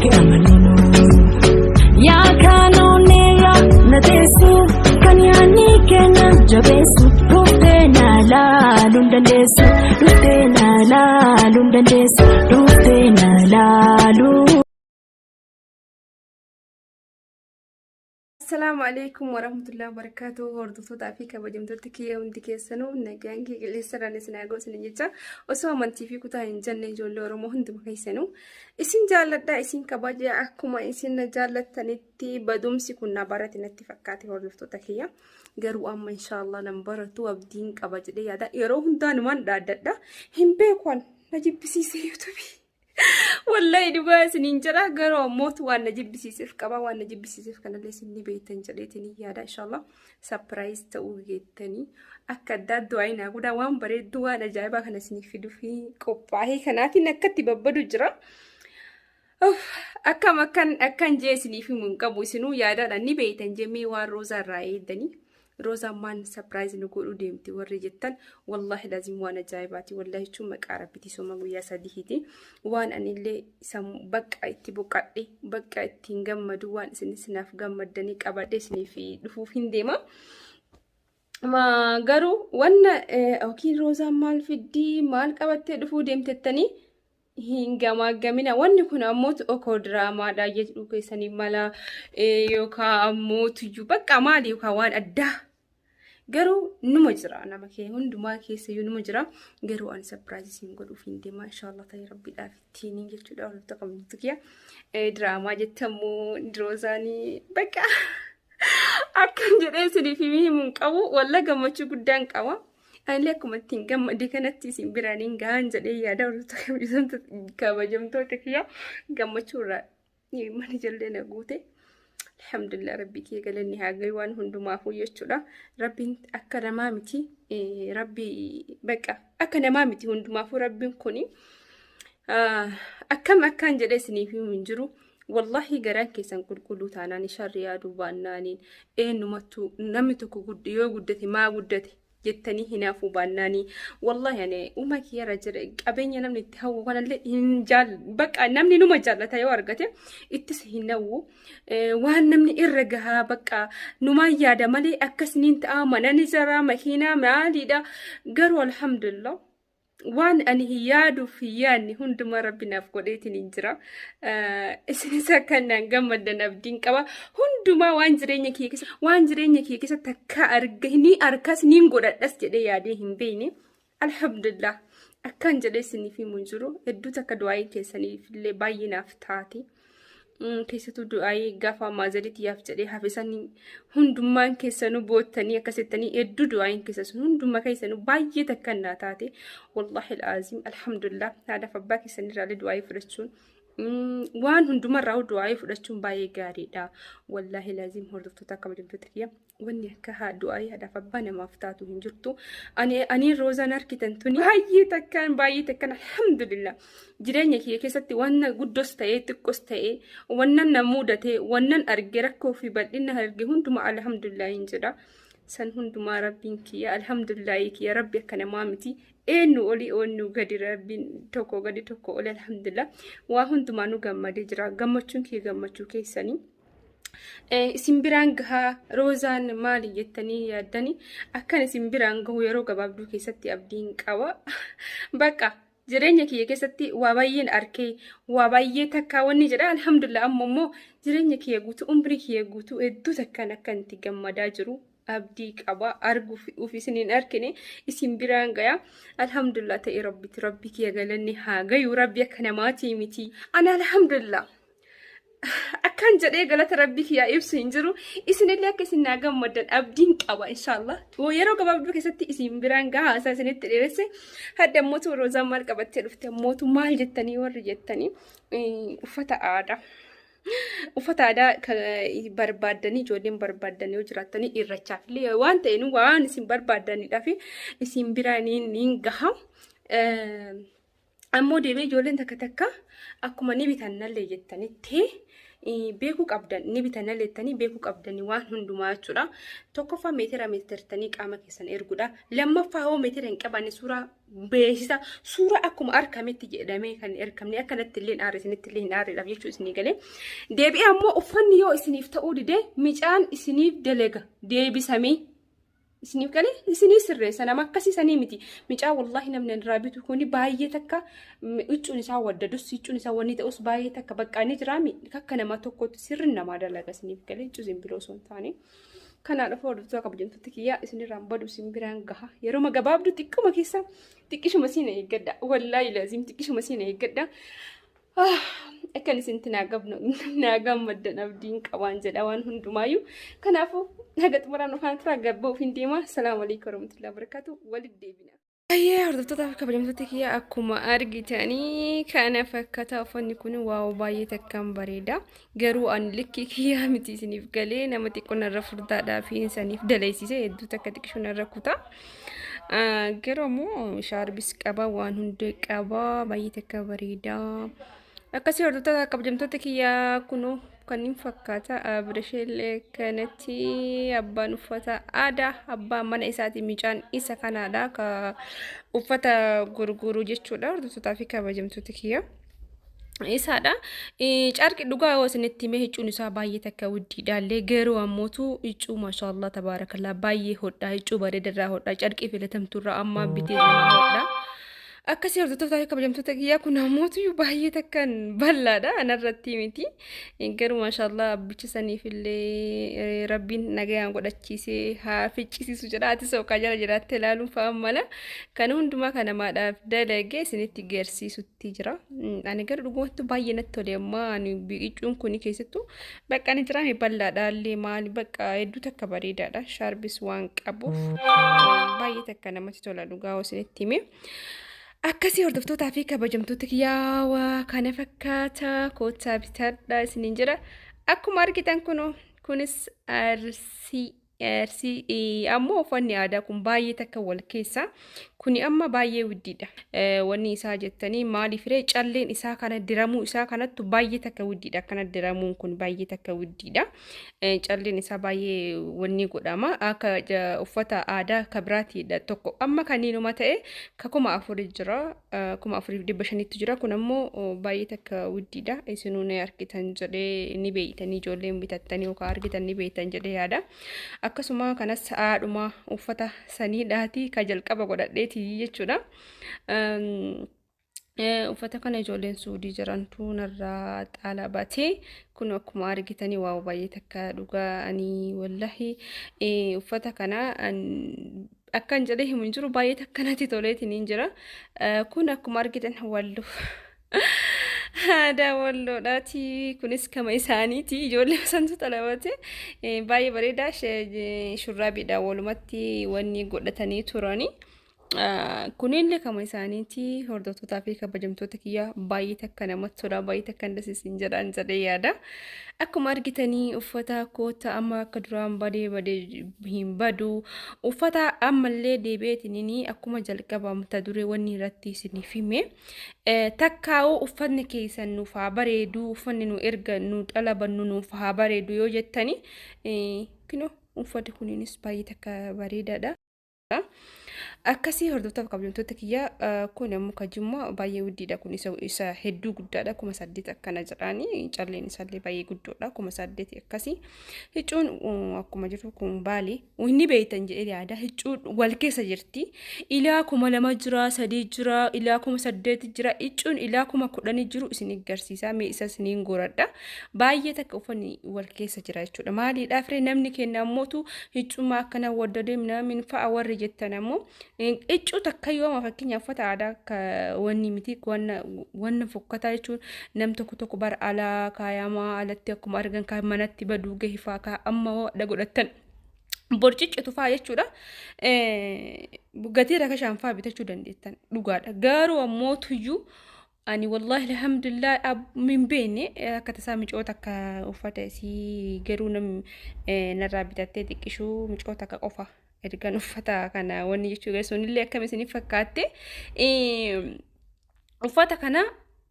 amalinu ya kanonera nadesu kanyani kena jabesu dufte nala lundandesu dufte nala lundandesu dufte nala lu. السلام عليكم ورحمة الله وبركاته. هردوتو تافيكا بجمتوتك يا وندي كيسنو نجانكي لسه رانسنا جوس نجتا وسوا من تي في كتا إنجن جولو رمو هندم كيسنو إسين جالت دا إسين كباجي أحكما إسين جالت تنتي بدومسي كنا بارت نتي فكاتي هردوتو تكيا جرو أما إن شاء الله نمبرتو أبدين كباجي دي يادا يروح دان من دا هم بيكون نجيب بسيسي يوتوبي والله دبا سنين جرا غرو موت وانا جيب بسيسف كبا وانا جيب بسيسف كان لي سني بيتن جليتني يادا ان شاء الله سربرايز توجيتني اكدا دوينا غدا وان بري دوا انا جايبا كان سني فيدو في قباهي كناتي نكتي ببدو جرا اكن جيسني في من قبو سنو يادا ني بيتن جمي وروزا رايدني روزا مان سربرايز نقولو ديمتي ورجتن والله لازم وانا جايباتي والله شو مقاربتي سوما ويا صديقتي وان ان اللي سم بقى اتبقى بقى تنغمدو وان سنسناف غمدني قبادي سني في دفوفين ديما ما غرو وانا اوكي روزا مال في دي مال قبات دفو ديمتتني هنگما غمينا وان كنا موت اوكو دراما دا يجدو كيسني مالا يوكا موت جو بقى مالي يوكا وان ادا غرو نمجرا انا مكي هندما كيسيو نمجرا غرو ان سربرايز سينغدو فين دي ما شاء الله تاي ربي دافتيني جتو دا تقم تكيا دراما جتمو دروزاني بقى اكن جدي في مهم قو ولا غمچو غدان قوا ان لكم تنغم دي كانت سيمبرانين غان جدي يا دا تقم جسنت كبجمتو تكيا غمچو را يمن جلدنا غوتي الحمد لله ربي كي قالني هاغي وان هندما فو يچودا ربي اكرمامتي ربي بقى اكرمامتي هندما فو ربي كوني اكم اكان جدسني في منجرو والله غران كيسان كلكلو تاناني شر يا دوبانانين نمتو نمتو غد يو غدتي ما غدتي جتني هنا فو باناني والله يعني وما كي رجل ابين نمني تهو وانا انجال بقى نمني نما جالتا يورغتي اتسهنو وان نمني ارغها بقى نما يادا مالي اكسنين تامنا نزرا مكينا مالي دا غرو الحمد لله وان اني يادو في ياني هندما ربنا فقديتي نجرا اسنسا كان غمد نبدين قبا هندما وانجرينيا كي كيس تكا ارغني اركاس نينغودا دس جدي يادي همبيني الحمد لله اكن جدي سني في منجرو ادو تكدواي كيسني في اللي باينا فتاتي كيستو دعاي غافا مازريت يافجدي حافظني هندمان كيسنو بوتني كستني ادو دعاي كيسسن هندما كيسنو باي تكناتاتي والله العظيم الحمد لله هذا فباكي سني رالي دعاي فرشون وان هندما راو دعاي فرشون باي غاري دا والله لازم هردفتو تاكبدم تتكيا وني كها دعاي هذا فبانا ما فتاتو هنجرتو اني روزا نركتنتوني باي تكن الحمد لله جيرانيا كي كيستي وانا غدوس تاي تكوس تاي وانا نمودتي وانا ارغركو في بدنا هرغي هندما الحمد لله انجدا سن هندما ربينكي يا الحمد لله يا ربي كان مامتي انو اولي اونو غدي ربي توكو غدي توكو اولي الحمد لله وا هندما نو غمدي جرا غمچونكي غمچو كيسني simbiranga rozan mali yettani yadani akkan simbiranga yero gababdu keessatti abdiin qaba baqa jireenya kiyya keessatti waa baay'een arkee waa baay'ee takka wanni jedha alhamdulillah ammoo jireenya kiyya guutuu umrii kiyya guutuu hedduu takkaan akkanti gammadaa jiru abdii qaba argu ufisiniin arkine simbiranga ya alhamdulillah ta'e rabbi kiyya galanni haa gayu rabbi akka namaati miti ana alhamdulillah أكان جدي قالت ربك يا إبس إنجرو إسن اللي أكسن ناقم مدن أبدين قوا إن شاء الله ويرو قبل بك ستي إسم برانقا أساسا نتريرسي هذا موتو روزا مال قبل تلفت موتو مال جتني ورجتني وفتا عدا بربادني جودين بربادني وجراتني إرچاف لي وانت إنو وان إسم بربادني دافي إسم براني نينغها ammoo deebee ijoolleen takka takka akkuma ni bitannallee jettanitti beekuu qabdan, ni bitannallee jettanii beekuu qabdanii waan hundumaa jechuudha. Tokkoffaa meetira meetirtanii qaama keessan erguudha. Lammaffaa hoo meetira hin qabanne suuraa beeksisa suuraa akkuma argametti jedhamee kan ergamne akkanatti illee aare isinitti illee hin aareedhaaf jechuu isinii galee. Deebi'ee ammoo uffanni yoo isiniif ta'uu dide micaan isiniif dalaga deebisamee isiniif galee isinii sirreessa nama akkasii miti. Micaa wallahi namni irraa bitu kuni baay'ee takka huccuun isaa waddadus huccuun isaa wanni ta'us baay'ee takka bakka ni jiraami akka nama tokkotti sirri namaa dalaga isiniif galee cuusin biloo son taane. Kanaadhaaf hordoftoota kabajamtoota kiyyaa isinirraan badu isin biraan gaha yeroo magabaabdu xiqquma keessa xiqqishuma siina eeggadha wallahi laazim xiqqishuma siina eeggadha. Akkan isinti naagammaddan abdiin qabaan jedha waan hundumaayyuu. Kanaafuu naga xumuraan ufaan turaa gabbaa ofiin deema. Salaamu alaikum warahmatullahi wabarakatuh. Walitti deebina. Ayyee hordoftoota kabajamtoota kiyyaa akkuma argitanii kana fakkaata uffanni kun waaw baay'ee takkaan bareeda. Garuu ani likkii kiyyaa miti isiniif galee nama xiqqoon irra furdaadhaa fi insaniif daleessise hedduu takka xiqqishoon irra kutaa. Garuu ammoo shaarbis qaba waan hundi qaba baay'ee takka bareeda. Akkasii hordoftoota kabajamtoota kiyyaa kunoo kanneen fakkaata abirashee kanatti abbaan uffata aadaa abbaan mana isaatii micaan isa kanaadha ka uffata gurguru jechuudha hordoftoota fi kabajamtoota kiyyaa. Isaadha carqi dhugaa yoo isinitti himee hicuun isaa baay'ee takka widdiidhaallee garuu ammootu hicuu maashaallah tabaarakallaa baay'ee hodhaa hicuu bareedarraa hodhaa carqii filatamturraa amma bitee hodhaa. Akkasii hordoftoota fi kabajamtoota kiyyaa kun namoota baay'ee takkan bal'aadha anarratti miti garuu maashaallah abbicha saniif illee rabbiin nagayaan godhachiisee haa ficcisiisu jedha ati sookaa jala jiraatte ilaaluun fa'aa mala kan hundumaa kana maadhaaf dalagee isinitti garsiisutti jira. Ani garuu dhugumatti baay'ee natti tole amma ani biqicuun kun keessattuu bakka ani jiraame bal'aadha illee maali bakka hedduu takka bareedaadha shaarbis waan qabuuf baay'ee takka namatti tola dhugaa isinitti hime. Akkasii hordoftoota fi kabajamtoota kiyyaa kana fakkaata koottaa bitadha isiniin jira. Akkuma argitan kunis arsii ammoo uffanni aadaa kun baay'ee takka wal keessa kuni amma baay'ee widdiidha. Wanni isaa jettanii maaliif calleen isaa kana diramuu isaa kanattu baay'ee takka widdiidha. Akkana diramuun kun baay'ee takka widdiidha. Calleen isaa baay'ee wanni godhama akka uffata aadaa kabiraatiidha tokko amma kaniinuma ta'e ka 4,000 jira 4,500 jira kun ammoo baay'ee takka widdiidha. Isinuu ni argitan jedhee ni beeytanii ijoolleen bitattanii yookaan argitan ni beeytan jedhee yaada. Akkasuma kanas haadhuma uffata saniidhaati ka jalqaba godhadheeti jechuudha. Uffata kana ijoolleen suudii jirantu narraa xaala baatee kun akkuma argitanii waa baay'ee takka dhugaa ani wallahi uffata kana akkan jedhee himu hin jiru baay'ee takka natti toleetiin hin jira. Kun akkuma argitan wallu aadaa walloodhaati kunis kama isaaniiti ijoollee santu talabate baay'ee bareeda shurraabiidha walumatti wanni godhatanii turani. Kunillee kama isaaniiti hordoftoota fi kabajamtoota kiyyaa baay'ee takka namatti tola baay'ee takka ndasiisin jedhaan jedhee yaada. Akkuma argitanii uffata koota amma akka duraan badee hin badu uffata ammallee deebi'eetiin akkuma jalqaba mata duree wanni irratti isiniif hime takkaa'u uffanni keessan nuuf haa bareedu uffanni nu erga nu xalabannu nuuf haa bareedu yoo jettani kino uffati kuninis baay'ee takka bareedaadha. Akkasii hordoftoota fi kabajamtoota kiyyaa kun ammoo kajimmoo baay'ee widdiidha kun isa hedduu guddaadha 8,000 akkana jedhanii calleen isaallee baay'ee guddoodha 8,000 akkasii. Hicuun akkuma jiru kun baali inni beeytan jedhee yaada hicuun wal keessa jirti ilaa 2,000 jira 3 jira ilaa 8,000 jira hicuun ilaa 10,000 jiru isin agarsiisa mee isa isiniin goradha baay'ee takka uffanni wal keessa jira jechuudha. Maaliidhaaf namni kenna ammootu hicuma akkana wadda deemna min fa'a warri jettan ammoo Iccuu takka yoo fakkeenyaaf uffata aadaa wanni miti wanna fokkataa jechuun nam tokko bara alaa kaayamaa alatti akkuma argan kan manatti baduu gahifaa ka amma godhatan borciccee tufaa jechuudha. Gatii raka shaanfaa bitachuu dandeettan dhugaadha. Garuu ammoo tuyyuu ani wallahi alhamdulillah min beene akka tasaa micoota akka uffata isii garuu narraa bitattee xiqqishuu micoota akka qofa. Ergan uffata kana wanni jechuudha sunillee akkam isiniif fakkaatte uffata kana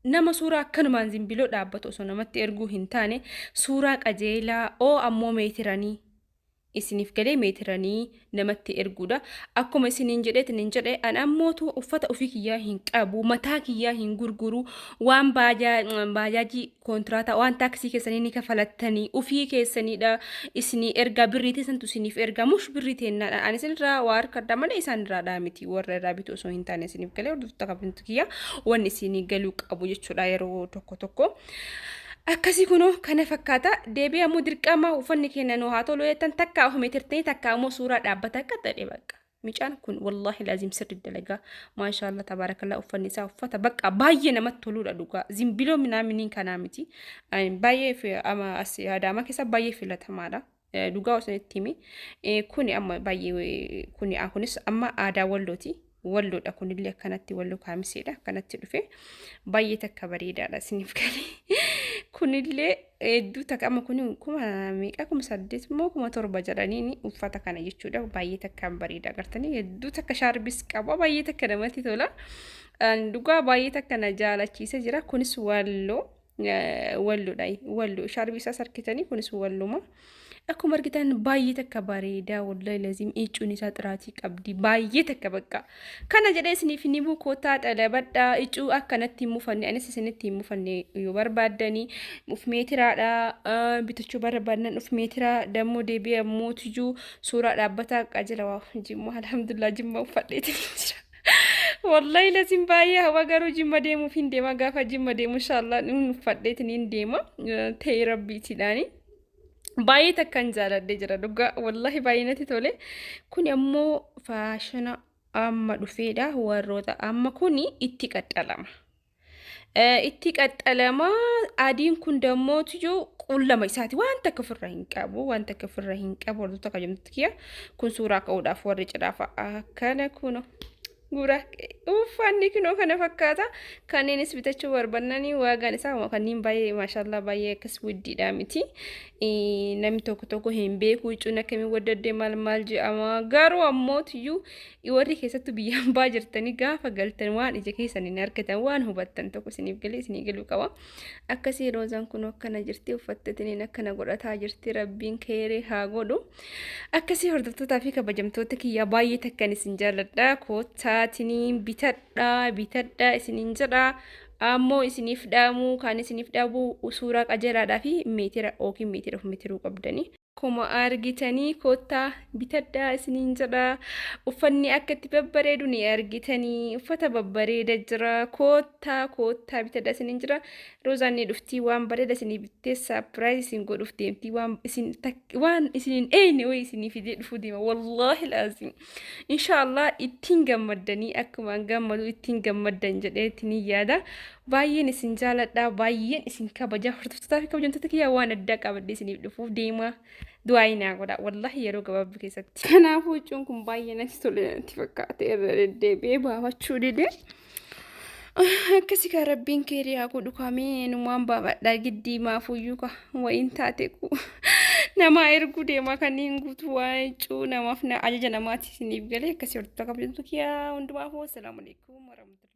nama suuraa akkanumaan zimbiloo dhaabbatu osoo namatti erguu hin taane suuraa qajeelaa oo ammoo meetiranii isiniif galee meetiranii namatti erguudha. Akkuma isiniin jedhe an ammootu uffata ofii kiyyaa hin qabu, mataa kiyyaa hin gurguru, waan baajaajii kontiraataa waan taaksii keessanii ni kafalattanii ofii keessaniidha isinii erga birriitii santu isiniif erga mush birrii teennaadha. Ani isinirraa waa harkadhaa malee isaan irraa dhaamiti warra irraa bitu osoo hin taane isiniif galee hordoftoota kabintu kiyyaa wanni isinii galuu qabu jechuudha yeroo tokko. Akkasii kunoo kana fakkaata deebii ammoo dirqama uffanni keenya nuu haa tolu jettan takka ofuma tirtanii takka ammoo suuraa dhaabbata qaxxadhe bakka micaan kun wallahi laazim sirri dalagaa maashaallah tabarakallah uffanni isaa uffata bakka baay'ee namatti toludha dhugaa zimbiloo minaaminiin kanaa miti baay'ee ama as Adaama keessa baay'ee filatamaadha dhugaa osanitti himi kuni amma baay'ee kunis amma aadaa wallooti walloodha kunillee akkanatti walloo kaamiseedha akkanatti dhufe baay'ee takka bareedaadha isiniif galee kunillee hedduu takka amma kuni kuma meeqa kuma 8 moo kuma 7 jedhaniini uffata kana jechuudha baay'ee takka bareeda agartanii hedduu takka shaarbis qaba baay'ee takka namatti tola dhugaa baay'ee takka na jaalachiisa jira kunis walloodha walloo shaarbisa sarkitanii kunis walluma akkuma argitan baay'ee takka bareeda wallahi lazim icuun isaa xiraatii qabdi baay'ee takka bakka kana jedhee isiniif ni buukotaa dhalabadha icuu akkanatti mufanne anis isinitti mufanne yoo barbaadanii uf meetiraadha bitachuu barbaadan uf meetiraa dammoo deebi'ee mootijuu suuraa dhaabbataa qajala waa jimma alhamdulillah jimma uffadheetii jira wallahi lazim baay'ee hawa garuu jimma deemuuf hin deema gaafa jimma deemu inshallah uffadheetiin hin deema ta'e rabbiitiidhaani baay'ee takkan jaaladhee jira dhugaa wallahi baay'ee natti tole kun ammoo faashina amma dhufeedha warroota amma kuni itti qaxxalama adiin kun dammoo tujuu qullama isaati waan takka ofirra hin qabu warroota kajamtu kiyya kun suuraa ka'uudhaaf warri cidhaaf akkana kuno gura uffanni kunoo kana fakkaata kanneenis bitachuu barbaannanii waagaan isaa kanneen baay'ee maashaallah baay'ee akkas widdiidha miti namni tokko hin beeku icuun akkamii waddadde maal jedhama garuu ammoo tiyyuu warri keessattuu biyyaan baa jirtanii gaafa galtan waan ija keessaniin argatan waan hubattan tokko isiniif galee isinii galuu qaba akkasii roozaan kunoo akkana jirti uffattatiniin akkana godhataa jirti rabbiin keeree haa godhu akkasii hordoftootaa fi kabajamtoota kiyyaa baay'ee takkan isin jaalladha kootaatiniin bitadha isiniin jedha ammoo isiniif dhaamu kan isiniif dhaabu suuraa qajeelaadhaa fi meetira yookiin meetiruu qabdanii kuma argitanii kootaa bitadhaa isiniin jedha uffanni akka itti babbareedu ni argitanii uffata babbareeda jira kootaa bitadhaa isiniin jira roozaan ni dhuftii waan bareeda isinii bittee saapiraayiz isin godhuuf deemtii waan isiniin eeyne way isinii fidee dhufuu deema wallahi laazim inshallah ittiin gammaddanii akkuma gammadu ittiin gammaddan jedheetiin yaada baay'een isin jaaladha baay'een isin kabaja hordoftootaa fi kabajamtoota kiyyaa waan addaa qabadhee isiniif dhufuuf deema du'aayinaa godha wallahi yeroo gabaabaa keessatti kanaafuu icuun kun baay'ee natti tole natti fakkaate irra deddeebi'ee baafachuu dide akkasii kan rabbiin keerii haa godhu kamee numaan baafadhaa giddii maafuyyuu ka wayiin taate ku nama erguu deema kanneen guutuu waa icuu namaaf ajaja namaati isiniif galee akkasii hordoftootaa kabajamtoota kiyyaa hundumaafuu assalaamu alaikum warahmatullahi